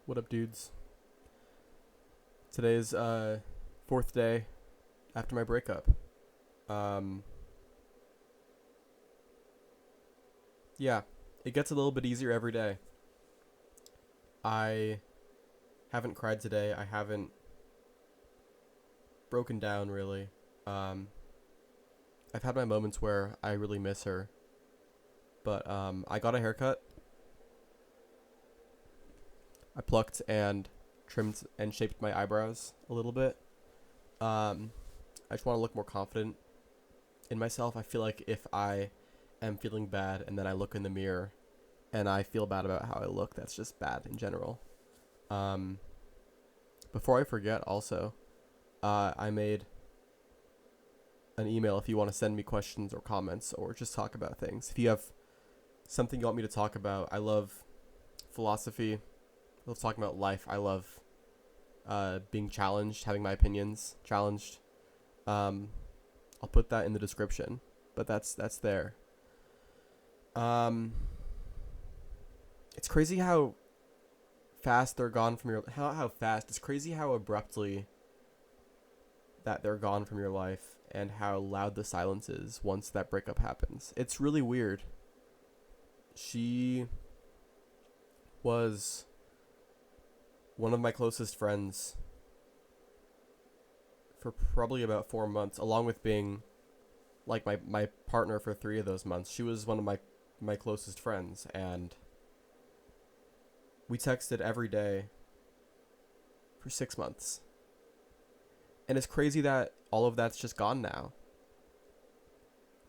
What up, dudes? Today's fourth day after my breakup. Um, yeah, it gets a little bit easier every day. I haven't cried today. I haven't broken down really. Um, I've had my moments where I really miss her, but I got a haircut. I plucked and trimmed and shaped my eyebrows a little bit. Um, I just want to look more confident in myself. I feel like if I am feeling bad and then I look in the mirror and I feel bad about how I look, that's just bad in general. Um, Before I forget, also, I made an email if you want to send me questions or comments or just talk about things. If you have something you want me to talk about, I love philosophy. I love talking about life. I love being challenged, having my opinions challenged. Um, I'll put that in the description, but that's there. Um, it's crazy how fast they're gone from your how fast. It's crazy how abruptly that they're gone from your life and how loud the silence is once that breakup happens. It's really weird. She was one of my closest friends for probably about 4 months, along with being like my partner for 3 of those months. She was one of my closest friends, and we texted every day for 6 months. And it's crazy that all of that's just gone now.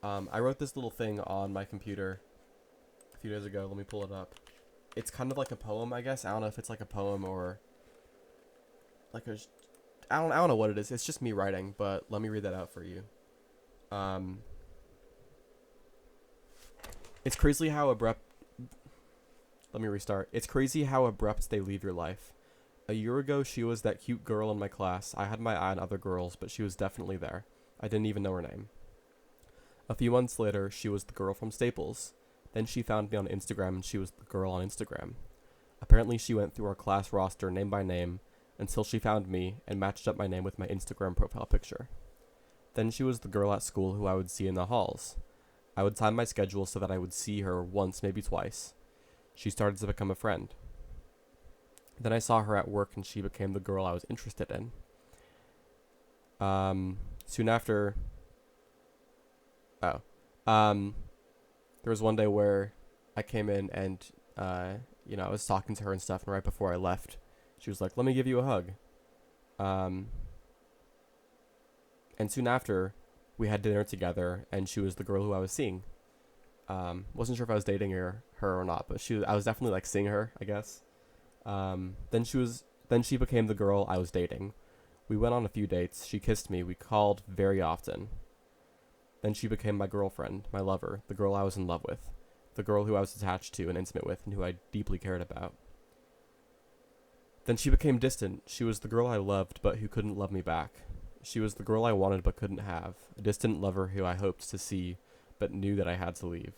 I wrote this little thing on my computer a few days ago. Let me pull it up. It's kind of like a poem, I guess. I don't know if it's like a poem or like a. I don't know what it is. It's just me writing, but let me read that out for you. Um, it's crazy how abrupt. Let me restart. It's crazy how abrupt they leave your life. A year ago, she was that cute girl in my class. I had my eye on other girls, but she was definitely there. I didn't even know her name. A few months later, she was the girl from Staples. Then she found me on Instagram, and she was the girl on Instagram. Apparently, she went through our class roster name by name until she found me and matched up my name with my Instagram profile picture. Then she was the girl at school who I would see in the halls. I would time my schedule so that I would see her once, maybe twice. She started to become a friend. Then I saw her at work and she became the girl I was interested in. Soon after, oh, um, there was one day where I came in and, I was talking to her and stuff, and right before I left, she was like, "Let me give you a hug." Um, and soon after, we had dinner together, and she was the girl who I was seeing. Wasn't sure if I was dating her or not, but I was definitely like seeing her, I guess. Then she became the girl I was dating. We went on a few dates. She kissed me. We called very often. Then she became my girlfriend, my lover, the girl I was in love with, the girl who I was attached to and intimate with and who I deeply cared about. Then she became distant. She was the girl I loved but who couldn't love me back. She was the girl I wanted but couldn't have, a distant lover who I hoped to see but knew that I had to leave.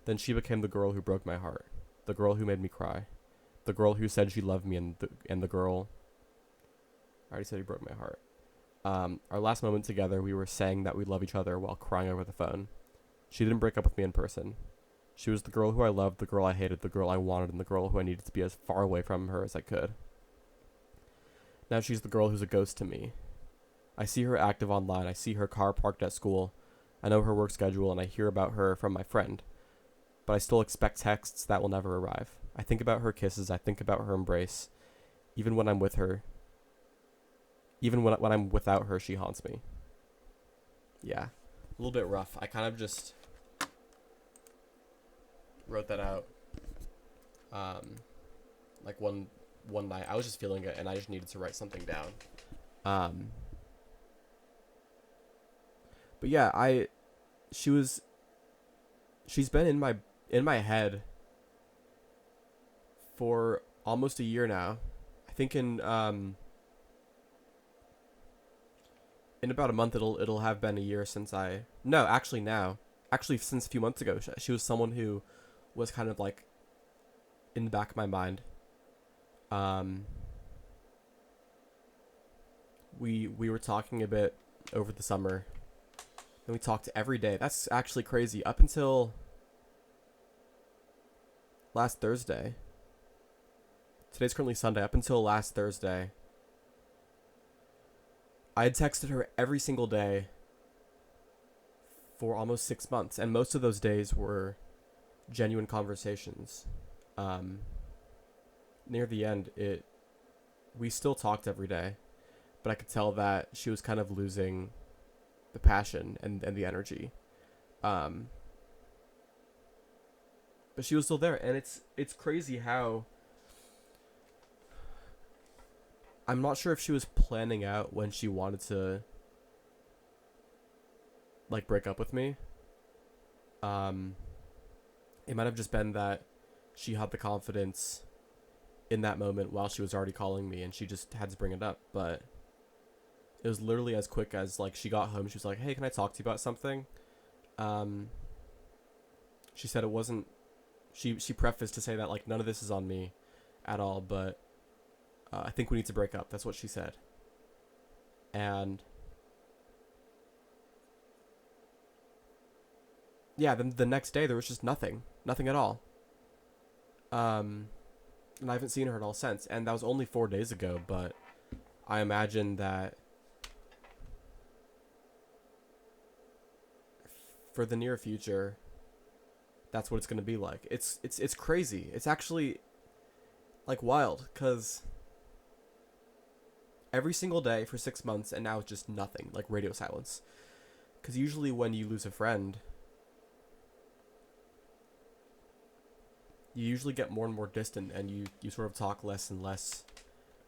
Then she became the girl who broke my heart, the girl who made me cry, the girl who said she loved me, and the girl. I already said who broke my heart. Our last moment together, we were saying that we love each other while crying over the phone. She didn't break up with me in person. She was the girl who I loved, the girl I hated, the girl I wanted, and the girl who I needed to be as far away from her as I could. Now she's the girl who's a ghost to me. I see her active online. I see her car parked at school. I know her work schedule, and I hear about her from my friend. But I still expect texts that will never arrive. I think about her kisses. I think about her embrace. Even when I'm with her. Even when I'm without her, she haunts me. Yeah. A little bit rough. I kind of just wrote that out. Like one night. I was just feeling it, and I just needed to write something down. But yeah, she's been in my head for almost a year now. I think in about a month it'll have been a year since I no actually now actually since a few months ago she was someone who was kind of like in the back of my mind. Um, we were talking a bit over the summer, and we talked every day. That's actually crazy. Up until last Thursday. Today's currently Sunday. Up until last Thursday, I had texted her every single day for almost 6 months, and most of those days were genuine conversations. Um, Near the end, it we still talked every day, but I could tell that she was kind of losing the passion and the energy. Um, but she was still there, and it's crazy how I'm not sure if she was planning out when she wanted to like break up with me. Um, it might have just been that she had the confidence in that moment while she was already calling me, and she just had to bring it up. But it was literally as quick as like she got home. She was like, "Hey, can I talk to you about something?" Um, she said it wasn't. She prefaced to say that like none of this is on me, at all. But I think we need to break up. That's what she said. And yeah, then the next day there was just nothing at all. Um, and I haven't seen her at all since. And that was only 4 days ago. But I imagine that for the near future, that's what it's gonna be like. It's crazy. It's actually like wild because every single day for 6 months, and now it's just nothing, like radio silence. Because usually when you lose a friend, you usually get more and more distant, and you sort of talk less and less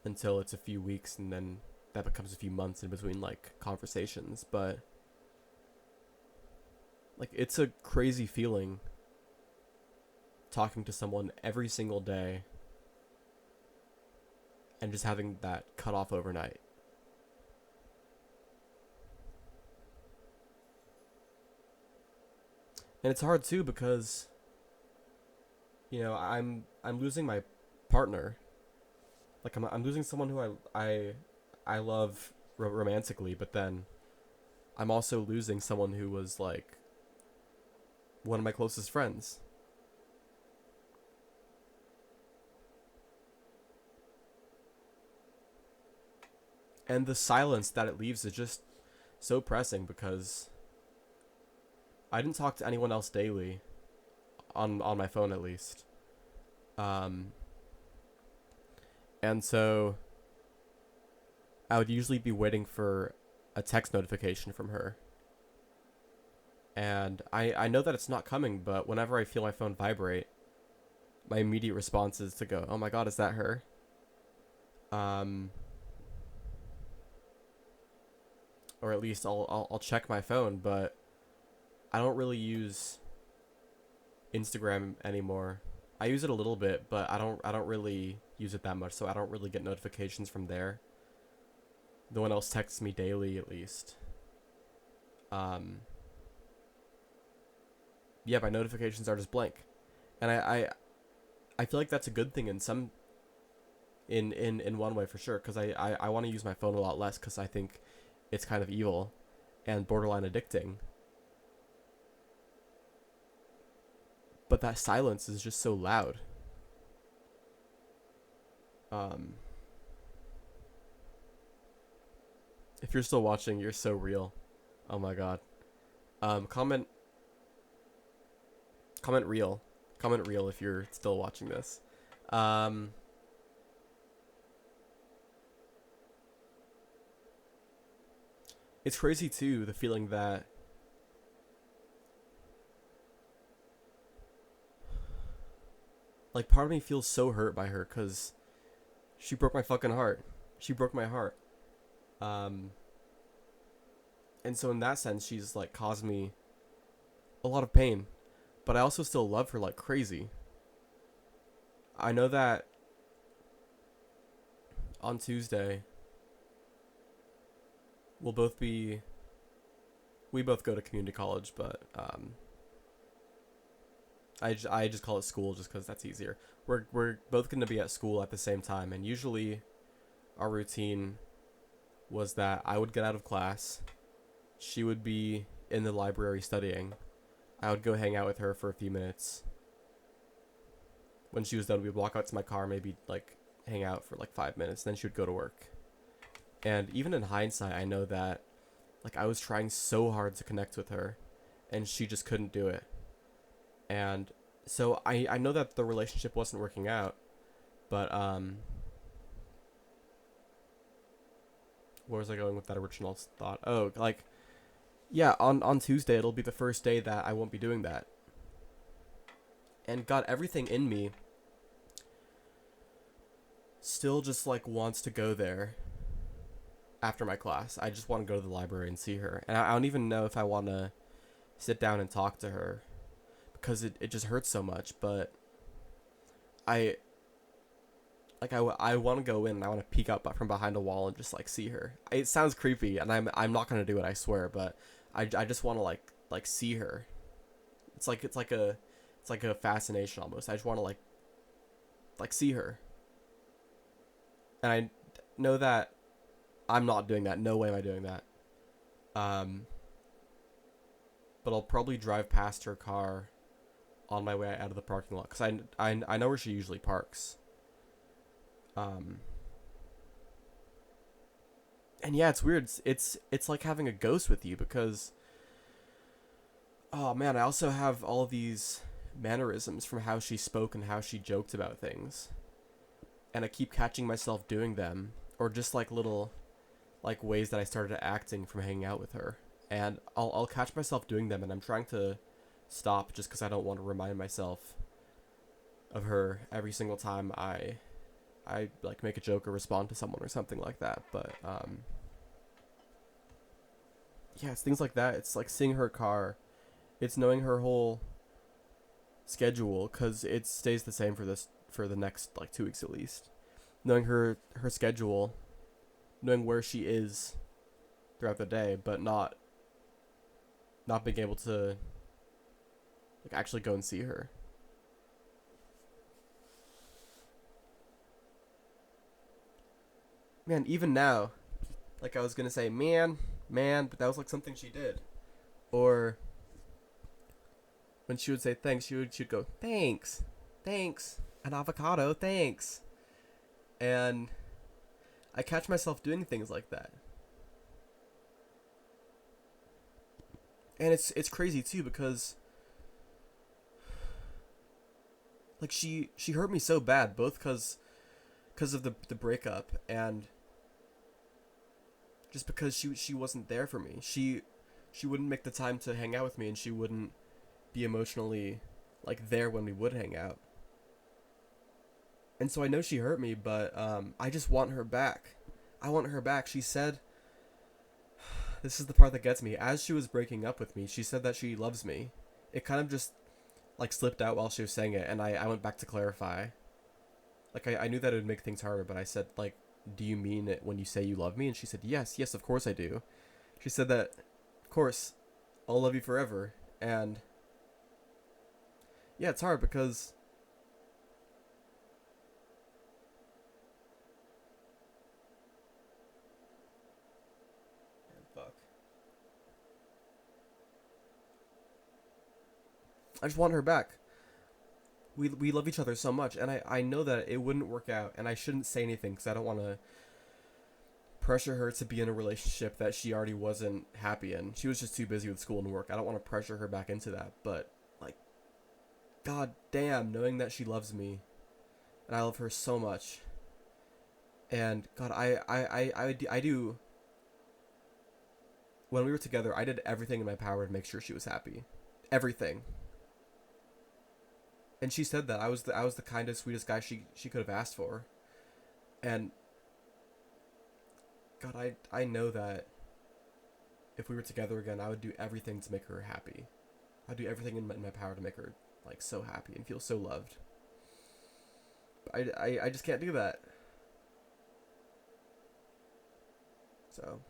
until it's a few weeks, and then that becomes a few months in between like conversations. But like it's a crazy feeling talking to someone every single day and just having that cut off overnight. And it's hard too because I'm losing my partner. Like I'm losing someone who I love romantically, but then I'm also losing someone who was like one of my closest friends. And the silence that it leaves is just so pressing because I didn't talk to anyone else daily on my phone, at least. Um, and so I would usually be waiting for a text notification from her. And I know that it's not coming, but whenever I feel my phone vibrate, my immediate response is to go, "Oh my god, is that her?" Um, or at least I'll check my phone, but I don't really use Instagram anymore. I use it a little bit, but I don't really use it that much, so I don't really get notifications from there. No one else texts me daily, at least. Um, yeah, my notifications are just blank, and I feel like that's a good thing in some in one way for sure, because I want to use my phone a lot less because I think it's kind of evil and borderline addicting. But that silence is just so loud. Um, if you're still watching, you're so real. Oh my god. Comment comment real. Comment real if you're still watching this. Um, it's crazy too, the feeling that like part of me feels so hurt by her because she broke my fucking heart. She broke my heart. Um, and so in that sense, she's like caused me a lot of pain, but I also still love her like crazy. I know that on Tuesday we'll both be we both go to community college, but I just call it school just because that's easier. we're both going to be at school at the same time, and usually our routine was that I would get out of class, she would be in the library studying. I would go hang out with her for a few minutes. When she was done, we'd walk out to my car, maybe like hang out for like 5 minutes, then she would go to work. And even in hindsight, I know that like I was trying so hard to connect with her, and she just couldn't do it. And so I know that the relationship wasn't working out, but where was I going with that original thought? Oh, like yeah, on Tuesday it'll be the first day that I won't be doing that. And God, everything in me still just like wants to go there after my class. I just want to go to the library and see her. And I don't even know if I want to sit down and talk to her because it just hurts so much, but I I want to go in and I want to peek out from behind a wall and just like see her. It sounds creepy, and I'm not gonna do it, I swear. But I just want to like see her. It's like a fascination almost. I just want to like see her, and I know that I'm not doing that. No way am I doing that. Um, but I'll probably drive past her car on my way out of the parking lot because I know where she usually parks. Um, and yeah, it's weird. It's like having a ghost with you because oh man, I also have all of these mannerisms from how she spoke and how she joked about things, and I keep catching myself doing them, or just like little like ways that I started acting from hanging out with her, and I'll catch myself doing them, and I'm trying to stop just because I don't want to remind myself of her every single time I like make a joke or respond to someone or something like that. But yeah, it's things like that. It's like seeing her car. It's knowing her whole schedule because it stays the same for the next like 2 weeks at least. Knowing her schedule, knowing where she is throughout the day, but not being able to like actually go and see her. Man, even now, like I was gonna say, man, but that was like something she did. Or when she would say thanks, she'd go thanks, an avocado, thanks, and I catch myself doing things like that, and it's crazy too because like she hurt me so bad both because of the breakup and just because she wasn't there for me. She wouldn't make the time to hang out with me, and she wouldn't be emotionally like there when we would hang out. And so I know she hurt me, but I just want her back. I want her back. She said, this is the part that gets me. As she was breaking up with me, she said that she loves me. It kind of just like slipped out while she was saying it, and I went back to clarify. Like I knew that it would make things harder, but I said like, do you mean it when you say you love me? And she said, yes, of course I do. She said that, of course, I'll love you forever. And yeah, it's hard because fuck. I just want her back. We love each other so much, and I know that it wouldn't work out, and I shouldn't say anything because I don't want to pressure her to be in a relationship that she already wasn't happy in. She was just too busy with school and work. I don't want to pressure her back into that, but like, god damn, knowing that she loves me, and I love her so much, and God, I do. When we were together, I did everything in my power to make sure she was happy, everything. And she said that I was the kindest, sweetest guy she could have asked for, and God, I know that if we were together again, I would do everything to make her happy. I'd do everything in my power to make her like so happy and feel so loved. But I just can't do that. So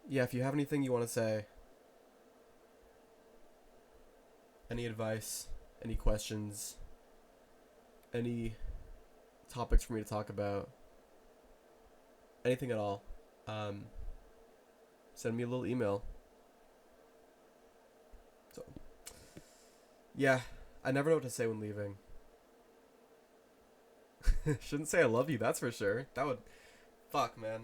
yeah, if you have anything you want to say, any advice, any questions, any topics for me to talk about, anything at all, send me a little email. So, yeah, I never know what to say when leaving. Shouldn't say I love you, that's for sure. That would, fuck, man.